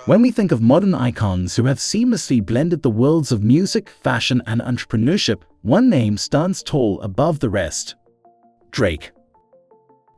When we think of modern icons who have seamlessly blended the worlds of music, fashion, and entrepreneurship, one name stands tall above the rest: Drake.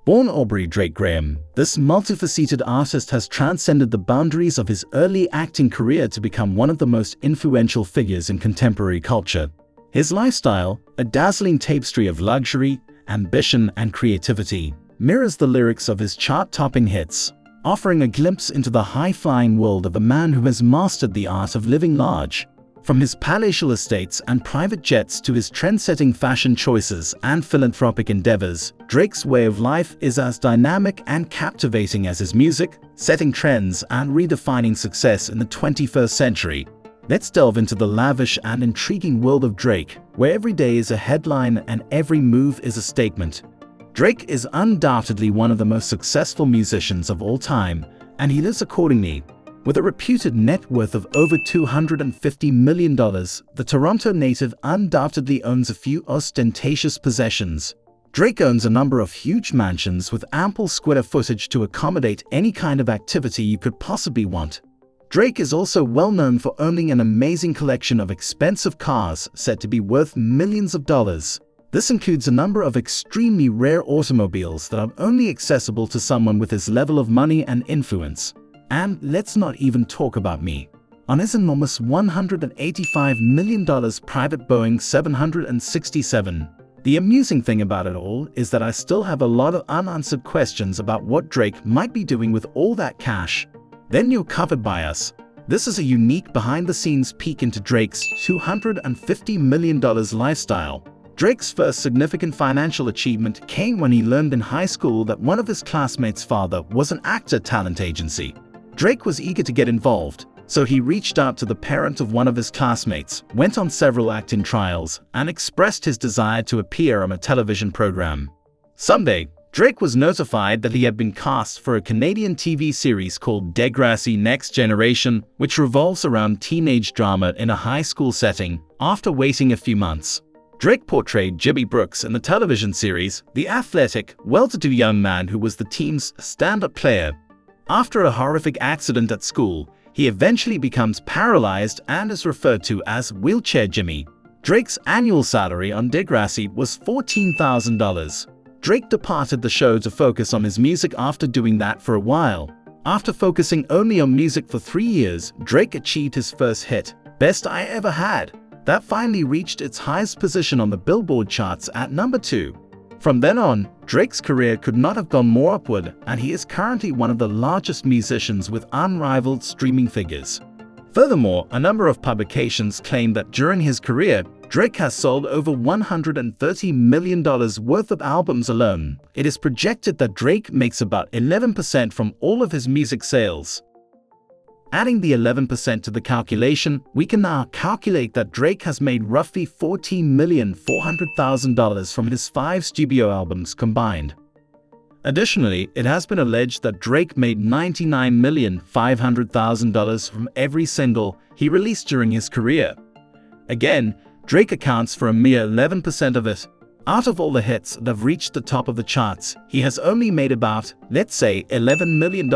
Born Aubrey Drake Graham, this multifaceted artist has transcended the boundaries of his early acting career to become one of the most influential figures in contemporary culture. His lifestyle, a dazzling tapestry of luxury, ambition, and creativity, mirrors the lyrics of his chart-topping hits, offering a glimpse into the high-flying world of a man who has mastered the art of living large. From his palatial estates and private jets to his trend-setting fashion choices and philanthropic endeavors, Drake's way of life is as dynamic and captivating as his music, setting trends and redefining success in the 21st century. Let's delve into the lavish and intriguing world of Drake, where every day is a headline and every move is a statement. Drake is undoubtedly one of the most successful musicians of all time, and he lives accordingly. With a reputed net worth of over $250 million, the Toronto native undoubtedly owns a few ostentatious possessions. Drake owns a number of huge mansions with ample square footage to accommodate any kind of activity you could possibly want. Drake is also well known for owning an amazing collection of expensive cars said to be worth millions of dollars. This includes a number of extremely rare automobiles that are only accessible to someone with his level of money and influence. And let's not even talk about me. On his enormous $185 million private Boeing 767. The amusing thing about it all is that I still have a lot of unanswered questions about what Drake might be doing with all that cash. Then you're covered by us. This is a unique behind-the-scenes peek into Drake's $250 million lifestyle. Drake's first significant financial achievement came when he learned in high school that one of his classmates' father was an actor talent agency. Drake was eager to get involved, so he reached out to the parent of one of his classmates, went on several acting trials, and expressed his desire to appear on a television program. Someday, Drake was notified that he had been cast for a Canadian TV series called Degrassi Next Generation, which revolves around teenage drama in a high school setting. After waiting a few months, Drake portrayed Jimmy Brooks in the television series, the athletic, well-to-do young man who was the team's stand-up player. After a horrific accident at school, he eventually becomes paralyzed and is referred to as Wheelchair Jimmy. Drake's annual salary on Degrassi was $14,000. Drake departed the show to focus on his music after doing that for a while. After focusing only on music for 3 years, Drake achieved his first hit, Best I Ever Had, that finally reached its highest position on the Billboard charts at number 2. From then on, Drake's career could not have gone more upward, and he is currently one of the largest musicians with unrivaled streaming figures. Furthermore, a number of publications claim that during his career, Drake has sold over $130 million worth of albums alone. It is projected that Drake makes about 11% from all of his music sales. Adding the 11% to the calculation, we can now calculate that Drake has made roughly $14,400,000 from his 5 studio albums combined. Additionally, it has been alleged that Drake made $99,500,000 from every single he released during his career. Again, Drake accounts for a mere 11% of it. Out of all the hits that have reached the top of the charts, he has only made about, let's say, $11 million.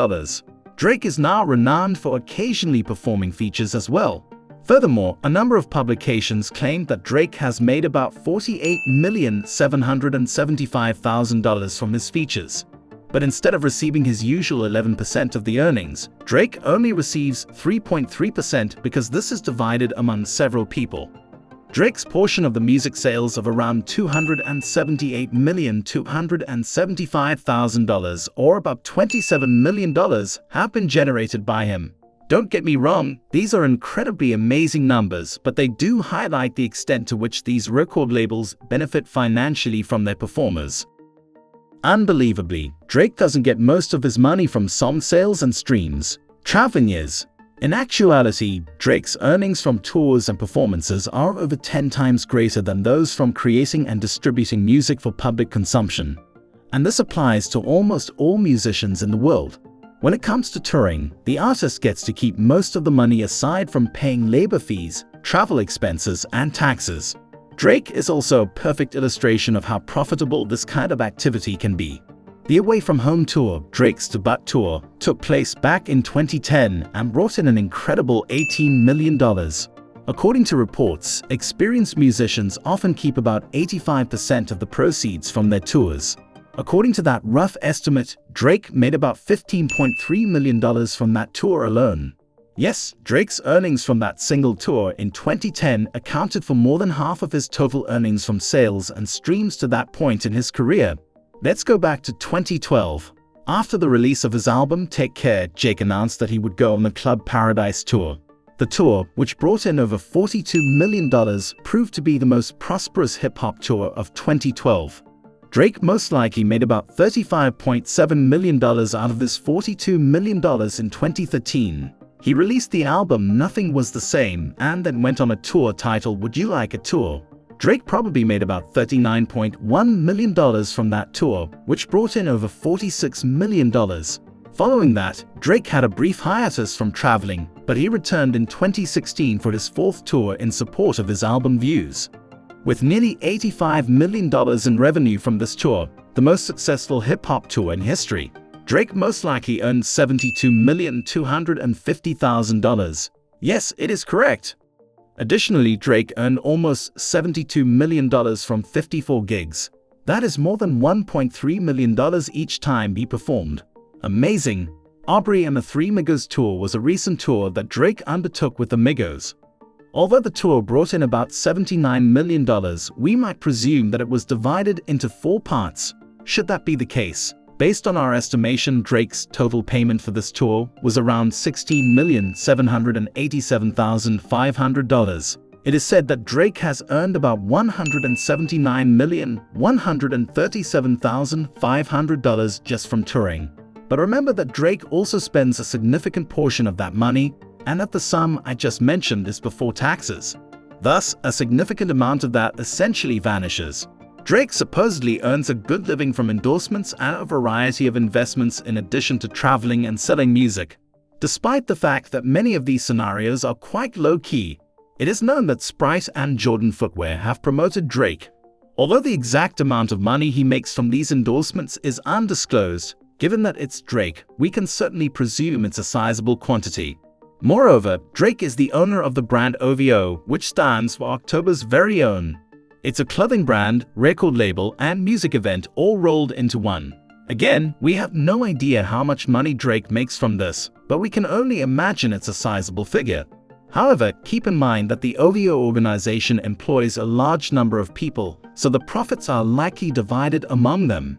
Drake is now renowned for occasionally performing features as well. Furthermore, a number of publications claim that Drake has made about $48,775,000 from his features. But instead of receiving his usual 11% of the earnings, Drake only receives 3.3% because this is divided among several people. Drake's portion of the music sales of around $278,275,000, or about $27 million, have been generated by him. Don't get me wrong, these are incredibly amazing numbers, but they do highlight the extent to which these record labels benefit financially from their performers. Unbelievably, Drake doesn't get most of his money from song sales and streams. Traveling is. In actuality, Drake's earnings from tours and performances are over 10 times greater than those from creating and distributing music for public consumption. And this applies to almost all musicians in the world. When it comes to touring, the artist gets to keep most of the money aside from paying labor fees, travel expenses, and taxes. Drake is also a perfect illustration of how profitable this kind of activity can be. The Away From Home tour, Drake's debut tour, took place back in 2010 and brought in an incredible $18 million. According to reports, experienced musicians often keep about 85% of the proceeds from their tours. According to that rough estimate, Drake made about $15.3 million from that tour alone. Yes, Drake's earnings from that single tour in 2010 accounted for more than half of his total earnings from sales and streams to that point in his career. Let's go back to 2012. After the release of his album Take Care, Drake announced that he would go on the Club Paradise tour. The tour, which brought in over $42 million, proved to be the most prosperous hip-hop tour of 2012. Drake most likely made about $35.7 million out of this $42 million in 2013. He released the album Nothing Was the Same and then went on a tour titled Would You Like a Tour? Drake probably made about $39.1 million from that tour, which brought in over $46 million. Following that, Drake had a brief hiatus from traveling, but he returned in 2016 for his fourth tour in support of his album Views. With nearly $85 million in revenue from this tour, the most successful hip-hop tour in history, Drake most likely earned $72,250,000. Yes, it is correct. Additionally, Drake earned almost $72 million from 54 gigs. That is more than $1.3 million each time he performed. Amazing! Aubrey and the Three Migos tour was a recent tour that Drake undertook with the Migos. Although the tour brought in about $79 million, we might presume that it was divided into 4 parts. Should that be the case, based on our estimation, Drake's total payment for this tour was around $16,787,500. It is said that Drake has earned about $179,137,500 just from touring. But remember that Drake also spends a significant portion of that money, and that the sum I just mentioned is before taxes. Thus, a significant amount of that essentially vanishes. Drake supposedly earns a good living from endorsements and a variety of investments in addition to traveling and selling music. Despite the fact that many of these scenarios are quite low-key, it is known that Sprite and Jordan Footwear have promoted Drake. Although the exact amount of money he makes from these endorsements is undisclosed, given that it's Drake, we can certainly presume it's a sizable quantity. Moreover, Drake is the owner of the brand OVO, which stands for October's Very Own. It's a clothing brand, record label, and music event all rolled into one. Again, we have no idea how much money Drake makes from this, but we can only imagine it's a sizable figure. However, keep in mind that the OVO organization employs a large number of people, so the profits are likely divided among them.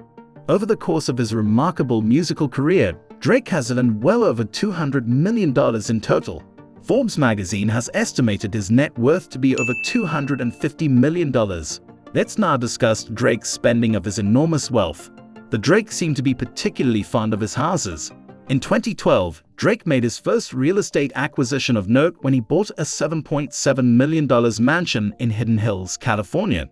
Over the course of his remarkable musical career, Drake has earned well over $200 million in total. Forbes magazine has estimated his net worth to be over $250 million. Let's now discuss Drake's spending of his enormous wealth. The Drake seemed to be particularly fond of his houses. In 2012, Drake made his first real estate acquisition of note when he bought a $7.7 million mansion in Hidden Hills, California.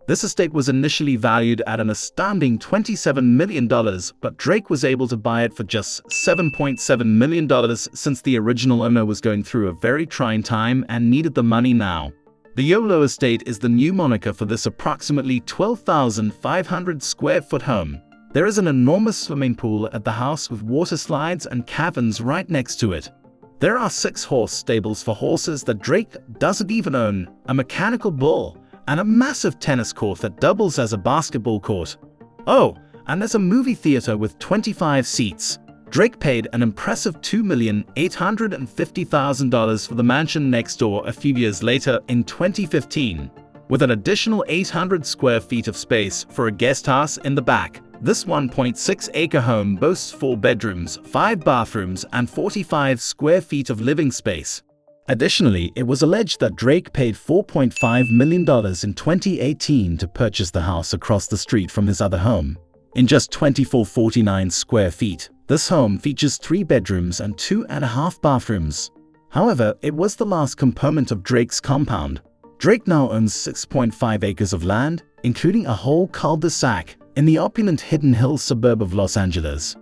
This estate was initially valued at an astounding $27 million, but Drake was able to buy it for just $7.7 million since the original owner was going through a very trying time and needed the money now. The YOLO estate is the new moniker for this approximately 12,500 square foot home. There is an enormous swimming pool at the house with water slides and caverns right next to it. There are 6 horse stables for horses that Drake doesn't even own, a mechanical bull, and a massive tennis court that doubles as a basketball court. Oh, and there's a movie theater with 25 seats. Drake paid an impressive $2,850,000 for the mansion next door a few years later in 2015, with an additional 800 square feet of space for a guest house in the back. This 1.6-acre home boasts 4 bedrooms, 5 bathrooms, and 45 square feet of living space. Additionally, it was alleged that Drake paid $4.5 million in 2018 to purchase the house across the street from his other home. In just 2,449 square feet, this home features 3 bedrooms and 2.5 bathrooms. However, it was the last component of Drake's compound. Drake now owns 6.5 acres of land, including a whole cul-de-sac, in the opulent Hidden Hills suburb of Los Angeles.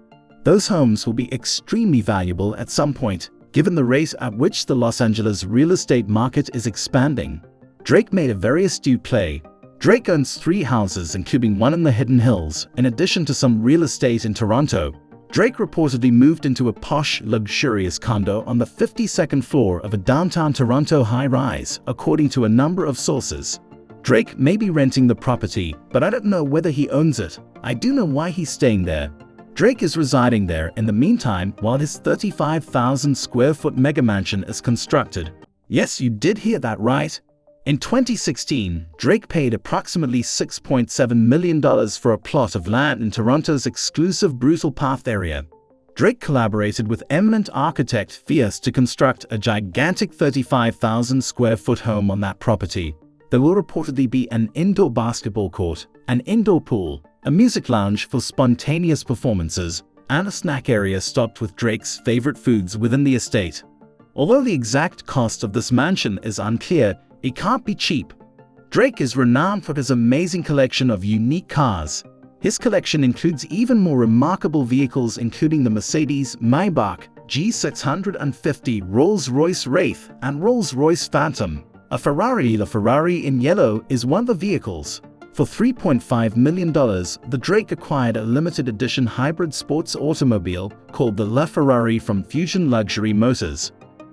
Those homes will be extremely valuable at some point, given the rate at which the Los Angeles real estate market is expanding. Drake made a very astute play. Drake owns 3 houses, including one in the Hidden Hills, in addition to some real estate in Toronto. Drake reportedly moved into a posh, luxurious condo on the 52nd floor of a downtown Toronto high-rise, according to a number of sources. Drake may be renting the property, but I don't know whether he owns it. I do know why he's staying there. Drake is residing there in the meantime while his 35,000 square foot mega mansion is constructed. Yes, you did hear that right. In 2016, Drake paid approximately $6.7 million for a plot of land in Toronto's exclusive Brutal Path area. Drake collaborated with eminent architect Fierce to construct a gigantic 35,000 square foot home on that property. There will reportedly be an indoor basketball court, an indoor pool, a music lounge for spontaneous performances, and a snack area stocked with Drake's favorite foods within the estate. Although the exact cost of this mansion is unclear, it can't be cheap. Drake is renowned for his amazing collection of unique cars. His collection includes even more remarkable vehicles, including the Mercedes Maybach G650, Rolls-Royce Wraith, and Rolls-Royce Phantom. A Ferrari, the Ferrari in yellow, is one of the vehicles. For $3.5 million, the Drake acquired a limited edition hybrid sports automobile called the LaFerrari from Fusion Luxury Motors.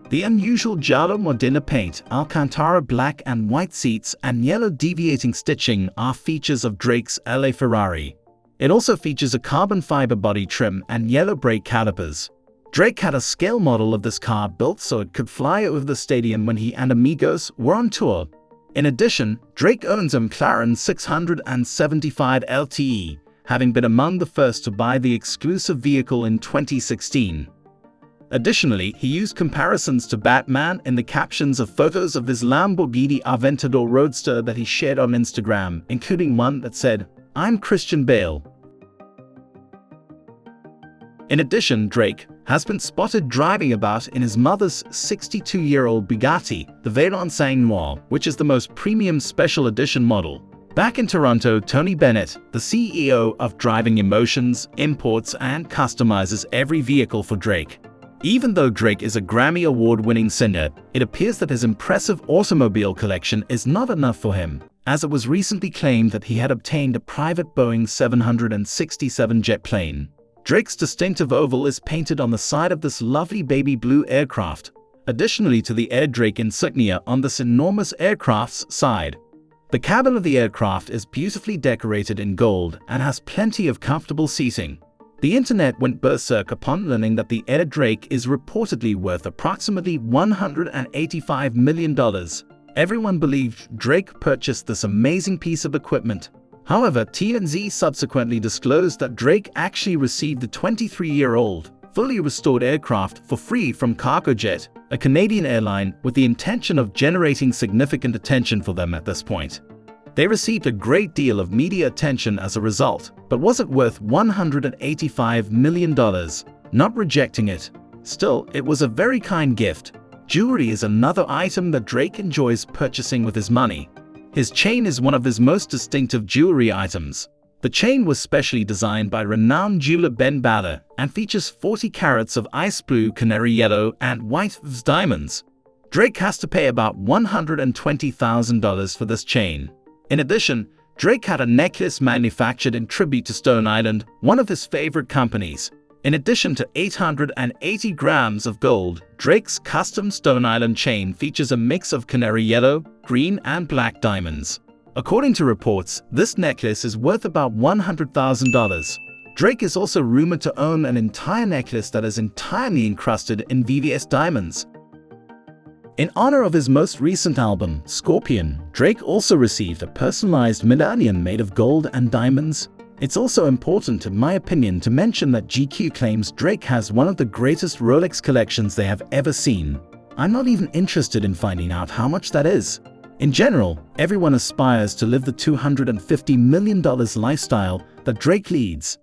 The unusual Giallo Modena paint, Alcantara black and white seats, and yellow deviating stitching are features of Drake's LA Ferrari. It also features a carbon fiber body trim and yellow brake calipers. Drake had a scale model of this car built so it could fly over the stadium when he and amigos were on tour. In addition, Drake owns a McLaren 675 LTE, having been among the first to buy the exclusive vehicle in 2016. Additionally, he used comparisons to Batman in the captions of photos of his Lamborghini Aventador Roadster that he shared on Instagram, including one that said, "I'm Christian Bale." In addition, Drake has been spotted driving about in his mother's 62-year-old Bugatti, the Veyron Sang Noir, which is the most premium special edition model. Back in Toronto, Tony Bennett, the CEO of Driving Emotions, imports and customizes every vehicle for Drake. Even though Drake is a Grammy Award-winning singer, it appears that his impressive automobile collection is not enough for him, as it was recently claimed that he had obtained a private Boeing 767 jet plane. Drake's distinctive oval is painted on the side of this lovely baby blue aircraft, additionally to the Air Drake insignia on this enormous aircraft's side. The cabin of the aircraft is beautifully decorated in gold and has plenty of comfortable seating. The internet went berserk upon learning that the Air Drake is reportedly worth approximately $185 million. Everyone believed Drake purchased this amazing piece of equipment. However, TMZ subsequently disclosed that Drake actually received the 23-year-old, fully restored aircraft for free from Cargojet, a Canadian airline, with the intention of generating significant attention for them at this point. They received a great deal of media attention as a result, but was it worth $185 million? Not rejecting it. Still, it was a very kind gift. Jewelry is another item that Drake enjoys purchasing with his money. His chain is one of his most distinctive jewelry items. The chain was specially designed by renowned jeweler Ben Baller and features 40 carats of ice blue, canary yellow, and white diamonds. Drake has to pay about $120,000 for this chain. In addition, Drake had a necklace manufactured in tribute to Stone Island, one of his favorite companies. In addition to 880 grams of gold, Drake's custom Stone Island chain features a mix of canary yellow, green, and black diamonds. According to reports, this necklace is worth about $100,000. Drake is also rumored to own an entire necklace that is entirely encrusted in VVS diamonds. In honor of his most recent album, Scorpion, Drake also received a personalized medallion made of gold and diamonds. It's also important, in my opinion, to mention that GQ claims Drake has one of the greatest Rolex collections they have ever seen. I'm not even interested in finding out how much that is. In general, everyone aspires to live the $250 million lifestyle that Drake leads.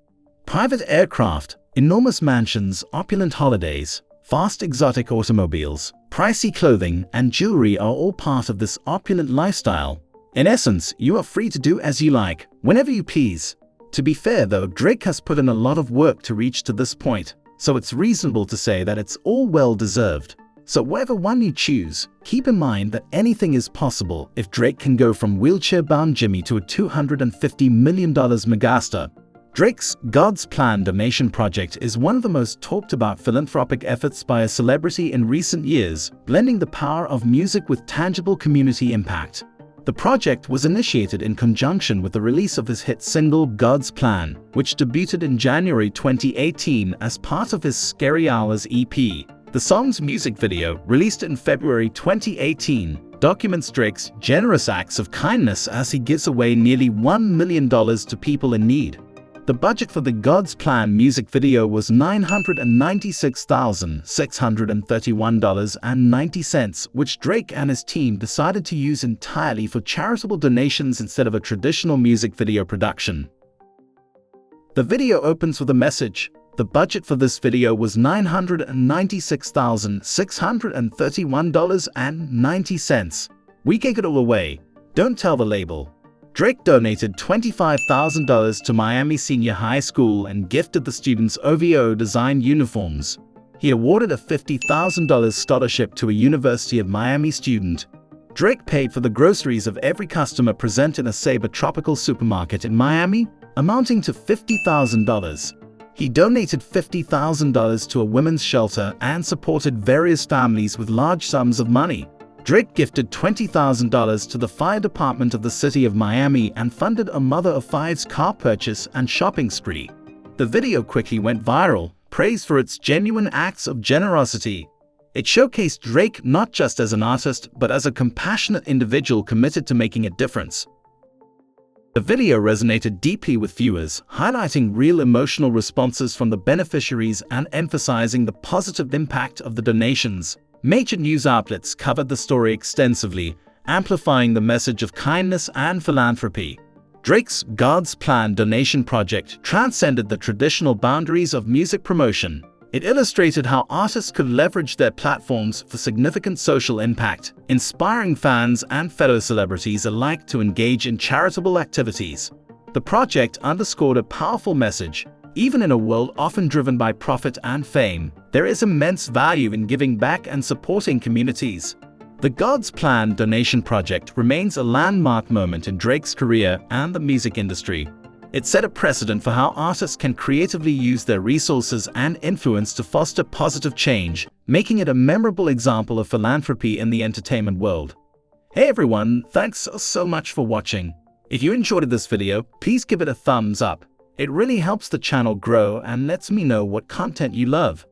Private aircraft, enormous mansions, opulent holidays, fast exotic automobiles, pricey clothing, and jewelry are all part of this opulent lifestyle. In essence, you are free to do as you like, whenever you please. To be fair though, Drake has put in a lot of work to reach to this point, so it's reasonable to say that it's all well deserved. So whatever one you choose, keep in mind that anything is possible if Drake can go from wheelchair-bound Jimmy to a $250 million megastar. Drake's God's Plan donation project is one of the most talked about philanthropic efforts by a celebrity in recent years, blending the power of music with tangible community impact. The project was initiated in conjunction with the release of his hit single God's Plan, which debuted in January 2018 as part of his Scary Hours EP. The song's music video, released in February 2018, documents Drake's generous acts of kindness as he gives away nearly $1 million to people in need. The budget for the God's Plan music video was $996,631.90, which Drake and his team decided to use entirely for charitable donations instead of a traditional music video production. The video opens with a message. The budget for this video was $996,631.90. We gave it all away. Don't tell the label. Drake donated $25,000 to Miami Senior High School and gifted the students OVO-designed uniforms. He awarded a $50,000 scholarship to a University of Miami student. Drake paid for the groceries of every customer present in a Sabre Tropical supermarket in Miami, amounting to $50,000. He donated $50,000 to a women's shelter and supported various families with large sums of money. Drake gifted $20,000 to the fire department of the city of Miami and funded a mother of five's car purchase and shopping spree. The video quickly went viral, praised for its genuine acts of generosity. It showcased Drake not just as an artist, but as a compassionate individual committed to making a difference. The video resonated deeply with viewers, highlighting real emotional responses from the beneficiaries and emphasizing the positive impact of the donations. Major news outlets covered the story extensively, amplifying the message of kindness and philanthropy. Drake's God's Plan donation project transcended the traditional boundaries of music promotion. It illustrated how artists could leverage their platforms for significant social impact, inspiring fans and fellow celebrities alike to engage in charitable activities. The project underscored a powerful message. Even in a world often driven by profit and fame, there is immense value in giving back and supporting communities. The God's Plan donation project remains a landmark moment in Drake's career and the music industry. It set a precedent for how artists can creatively use their resources and influence to foster positive change, making it a memorable example of philanthropy in the entertainment world. Hey everyone, thanks so much for watching. If you enjoyed this video, please give it a thumbs up. It really helps the channel grow and lets me know what content you love.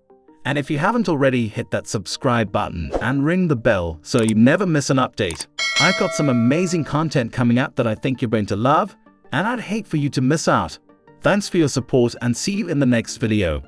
And if you haven't already, hit that subscribe button and ring the bell so you never miss an update. I've got some amazing content coming up that I think you're going to love, and I'd hate for you to miss out. Thanks for your support and see you in the next video.